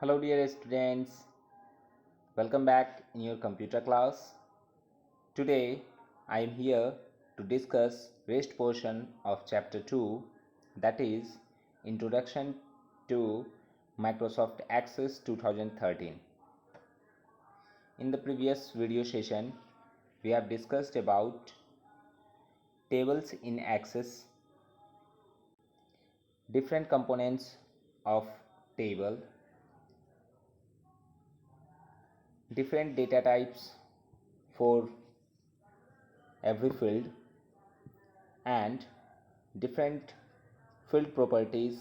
Hello dear students, welcome back in your computer class. Today I am here to discuss rest portion of chapter 2, that is Introduction to Microsoft Access 2013. In the previous video session we have discussed about tables in Access, different components of table, different data types for every field, and different field properties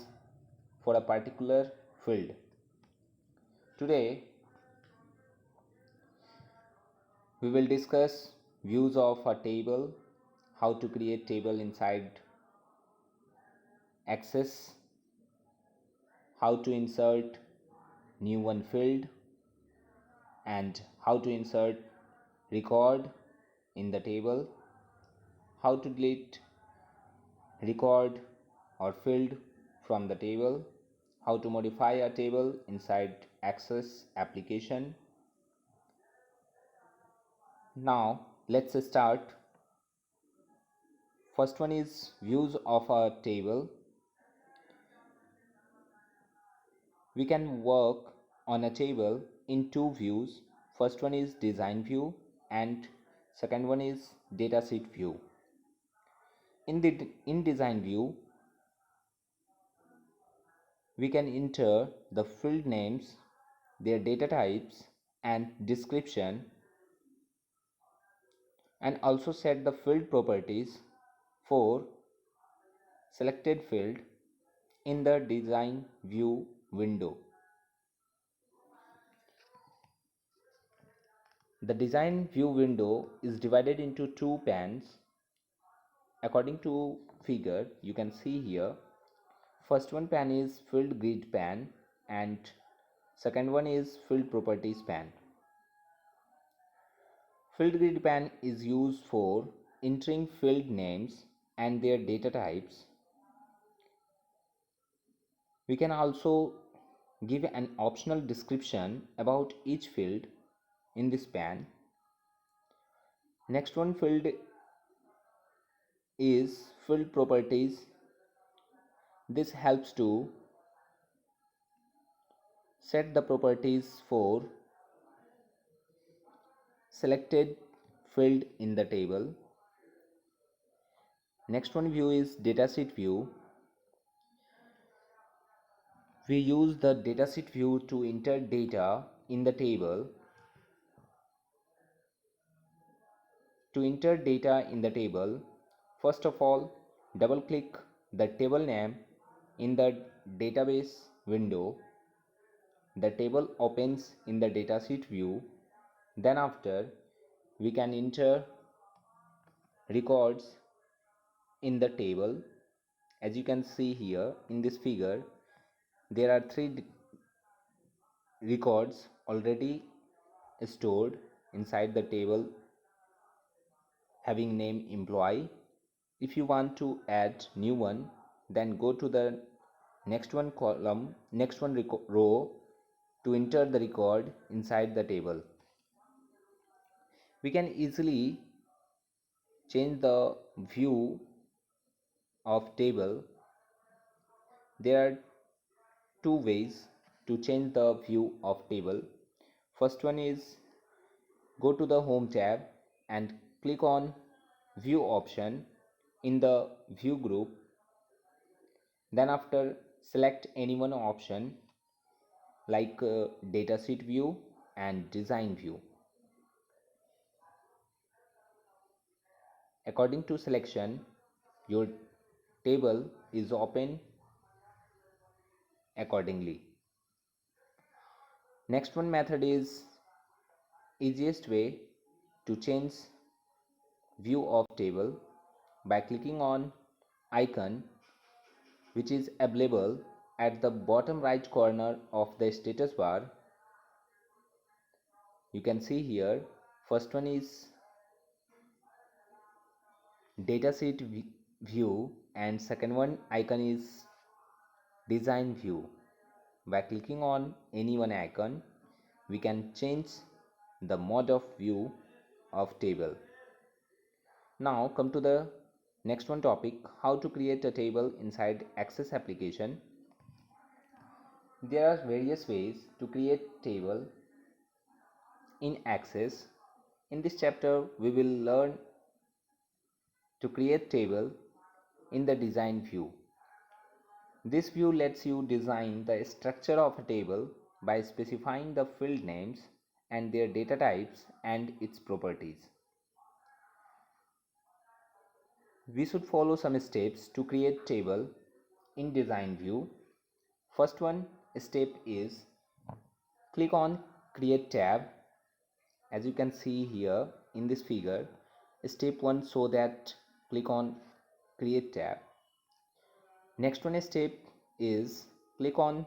for a particular field. Today we will discuss views of a table, how to create table inside Access, how to insert new one field, and how to insert record in the table, how to delete record or field from the table, how to modify a table inside Access application. Now let's start. First one is views of a table. We can work on a table in two views. First one is design view and second one is datasheet view. In design view, we can enter the field names, their data types and description, and also set the field properties for selected field in the design view window. The design view window is divided into two panes. According to figure, you can see here, first one pan is field grid pan and second one is field properties pan. Field grid pan is used for entering field names and their data types. We can also give an optional description about each field in this pan. Next one field is field properties. This helps to set the properties for selected field in the table. Next one view is datasheet view. We use the datasheet view to enter data in the table. To enter data in the table, first of all, double click the table name in the database window. The table opens in the datasheet view. Then after, we can enter records in the table. As you can see here in this figure, there are three records already stored inside the table having name employee. If you want to add new one, then go to the next one column, next one row to enter the record inside the table. We can easily change the view of table. There are two ways to change the view of table. First one is go to the home tab and click on view option in the view group. Then after, select any one option like datasheet view and design view. According to selection, your table is open accordingly. Next one method is easiest way to change view of table by clicking on icon which is available at the bottom right corner of the status bar. You can see here, first one is datasheet view and second one icon is design view. By clicking on any one icon, we can change the mode of view of table. Now come to the next one topic, how to create a table inside Access application. There are various ways to create table in Access. In this chapter, we will learn to create table in the design view. This view lets you design the structure of a table by specifying the field names and their data types and its properties. We should follow some steps to create table in design view. First one step is click on create tab. As you can see here in this figure, step 1 so that click on create tab. Next one step is click on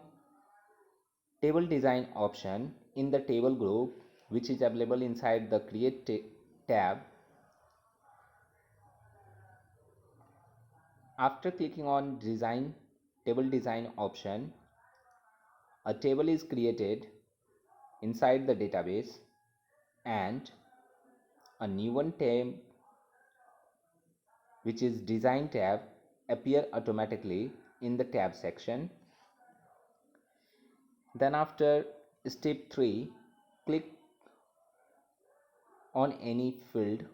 table design option in the table group, which is available inside the create tab. After clicking on table design option, a table is created inside the database and a new one tab, which is design tab, appear automatically in the tab section. Then after step 3, click on any field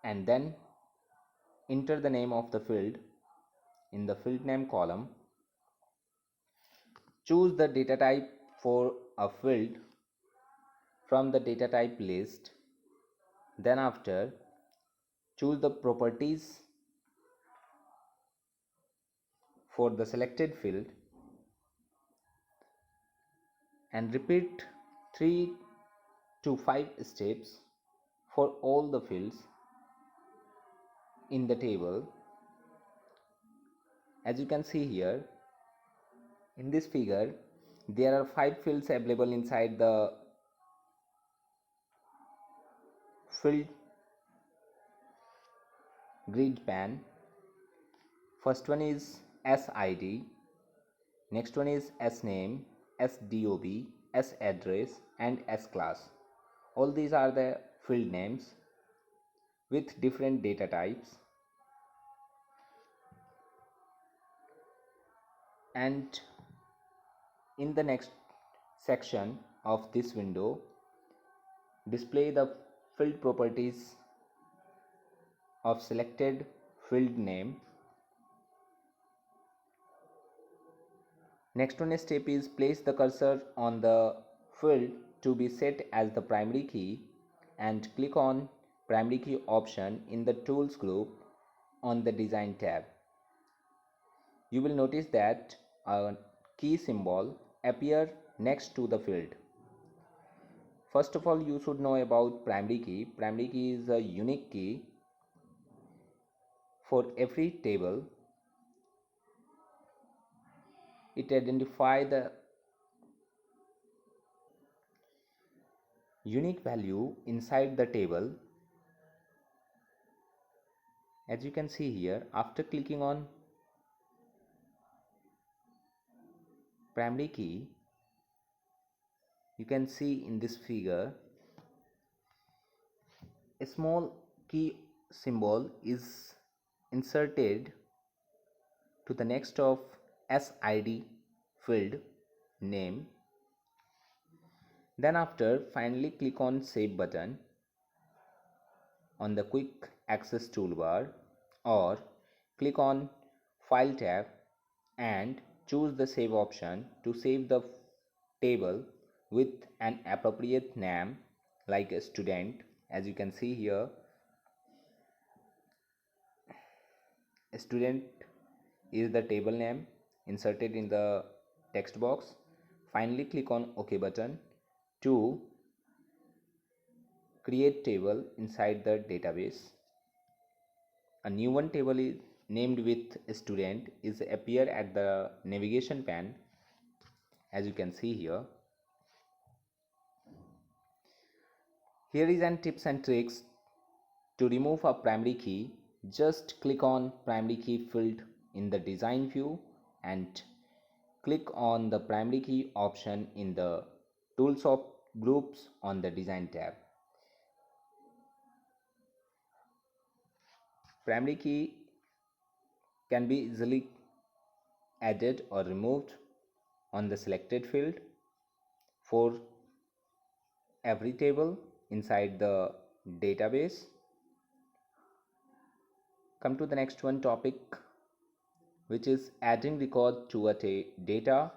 and then enter the name of the field in the field name column. Choose the data type for a field from the data type list. Then after, choose the properties for the selected field and repeat 3 to 5 steps for all the fields in the table. As you can see here in this figure, there are 5 fields available inside the field grid pan. First one is SID, next one is SName, SDOB, SAddress and SClass. All these are the field names with different data types. And in the next section of this window, display the field properties of selected field name. Next one step is place the cursor on the field to be set as the primary key and click on primary key option in the tools group on the design tab. You will notice that a key symbol appear next to the field. First of all, you should know about primary key. Primary key is a unique key for every table. It identifies the unique value inside the table. As you can see here, after clicking on primary key, you can see in this figure a small key symbol is inserted to the next of SID field name. Then after, finally click on save button on the quick access toolbar or click on file tab and choose the save option to save the table with an appropriate name like a student. As you can see here, student is the table name inserted in the text box. Finally click on OK button to create table inside the database. A new one table is named with student is appear at the navigation pane, as you can see here. Here is an tips and tricks to remove a primary key. Just click on primary key field in the design view and click on the primary key option in the Tools of Groups on the Design tab. Primary key can be easily added or removed on the selected field for every table inside the database. Come to the next one topic, which is adding record to a data,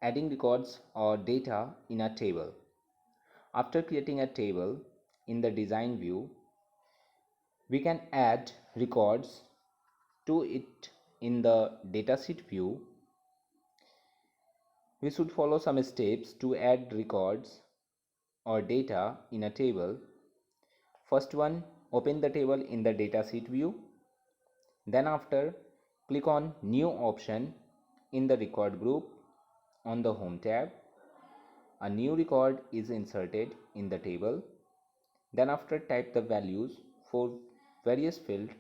adding records or data in a table. After creating a table in the design view, we can add records to it in the datasheet view. We should follow some steps to add records or data in a table. First one, open the table in the datasheet view. Then after, click on New option in the record group on the Home tab. A new record is inserted in the table. Then after, type the values for various fields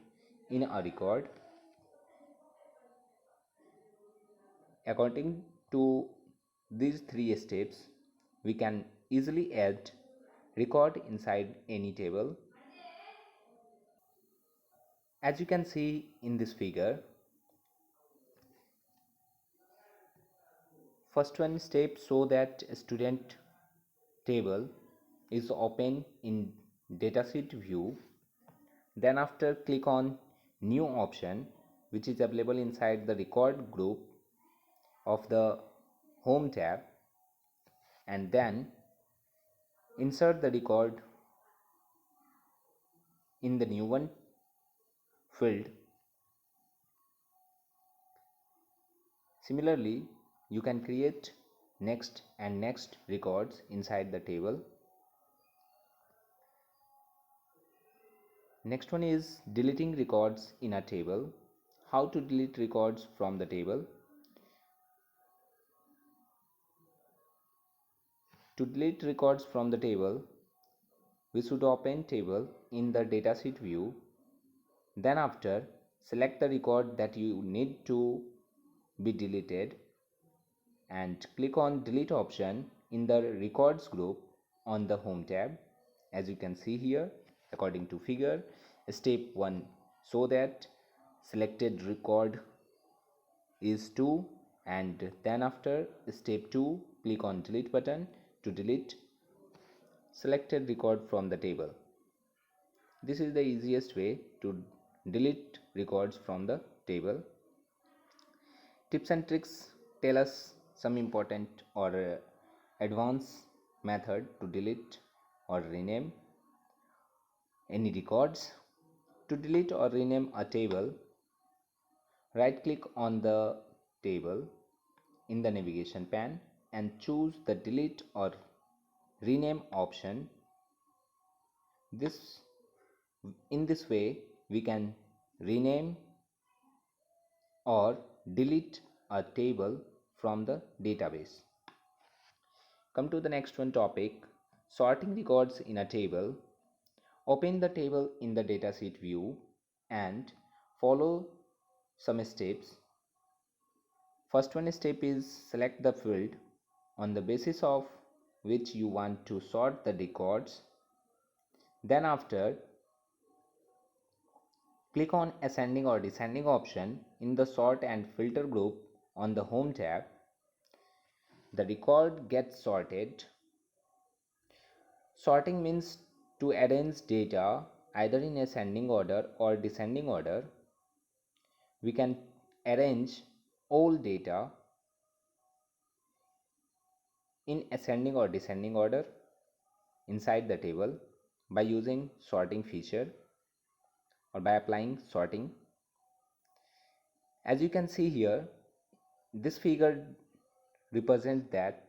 in a record. According to these three steps, we can easily add record inside any table. As you can see in this figure, first one step so that student table is open in datasheet view. Then after, click on New option, which is available inside the record group of the Home tab, and then insert the record in the new one field. Similarly, you can create next and next records inside the table. Next one is deleting records in a table. How to delete records from the table? To delete records from the table, we should open table in the datasheet view. Then after, select the record that you need to be deleted and click on Delete option in the Records group on the Home tab. As you can see here, according to figure, step 1 so that selected record is 2, and then after step 2, click on Delete button to delete selected record from the table. This is the easiest way to delete records from the table. Tips and tricks tell us some important or advanced method to delete or rename any records. To delete or rename a table, right click on the table in the navigation pane and choose the delete or rename option. In this way, we can rename or delete a table from the database. Come to the next one topic, sorting records in a table. Open the table in the datasheet view and follow some steps. First one step is select the field on the basis of which you want to sort the records. Then after, click on ascending or descending option in the sort and filter group on the Home tab. The record gets sorted. Sorting means to arrange data either in ascending order or descending order. We can arrange all data in ascending or descending order inside the table by using sorting feature or by applying sorting. As you can see here, this figure represents that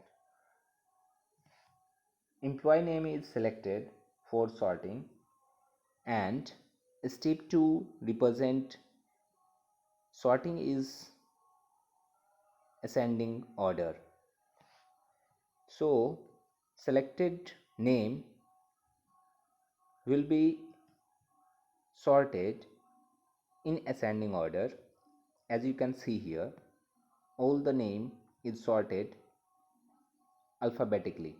employee name is selected for sorting and step 2 represent sorting is ascending order. So selected name will be sorted in ascending order, as you can see here. all the name is sorted alphabetically.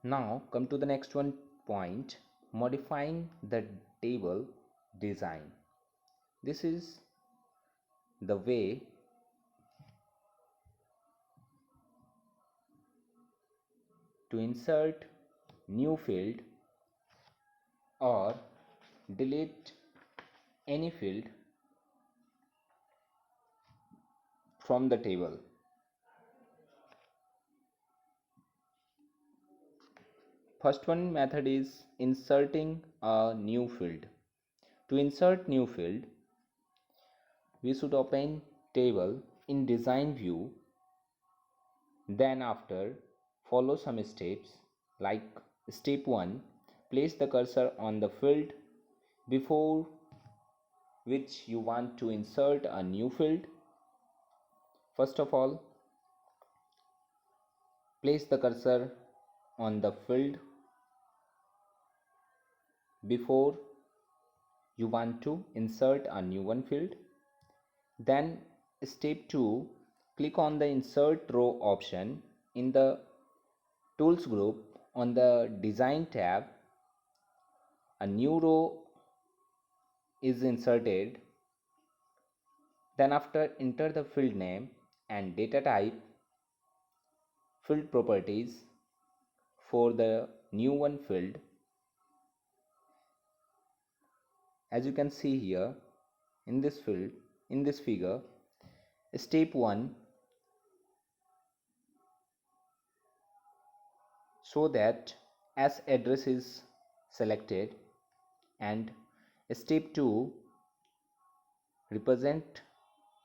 Now come to the next one point, modifying the table design. This is the way to insert new field or delete any field from the table. First one method is inserting a new field. To insert new field, we should open table in design view. Then after, follow some steps like step 1, place the cursor on the field before which you want to insert a new field. First of all, place the cursor on the field before you want to insert a new one field. Then step 2, click on the insert row option in the tools group. On the design tab, a new row is inserted. Then after, enter the field name and data type, field properties for the new one field. As you can see here in this field, in this figure, step 1, so that as address is selected, and step 2 represent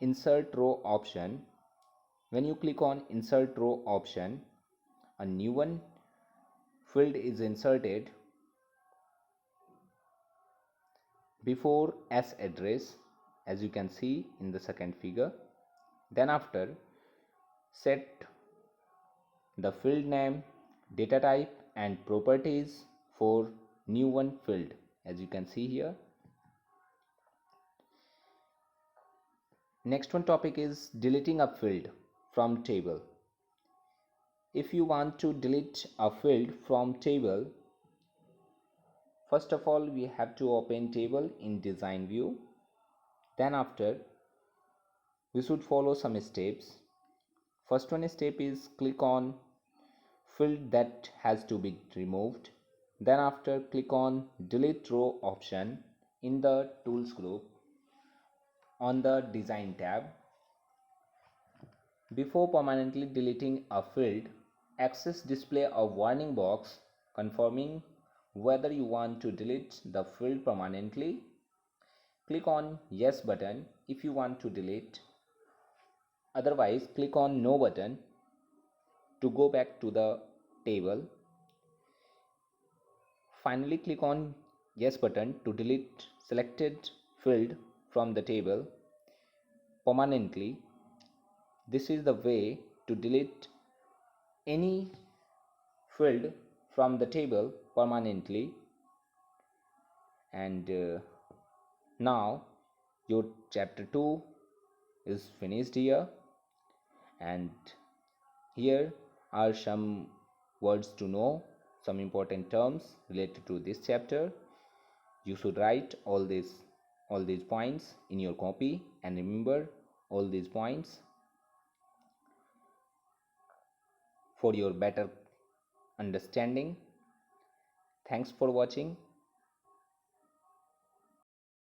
insert row option. When you click on insert row option, a new one field is inserted before as address, as you can see in the second figure. Then after, set the field name, data type and properties for new one field, as you can see here. Next one topic is deleting a field from table. If you want to delete a field from table, first of all we have to open table in design view. Then after, we should follow some steps. First one step is click on field that has to be removed. Then after, click on delete row option in the tools group on the design tab. Before permanently deleting a field, Access display a warning box confirming whether you want to delete the field permanently. Click on Yes button if you want to delete. Otherwise, click on No button to go back to the table. Finally, click on Yes button to delete selected field from the table permanently. This is the way to delete any field from the table permanently. And now your chapter 2 is finished here, and here are some words to know, some important terms related to this chapter. You should write all these points in your copy and remember all these points for your better understanding. Thanks for watching.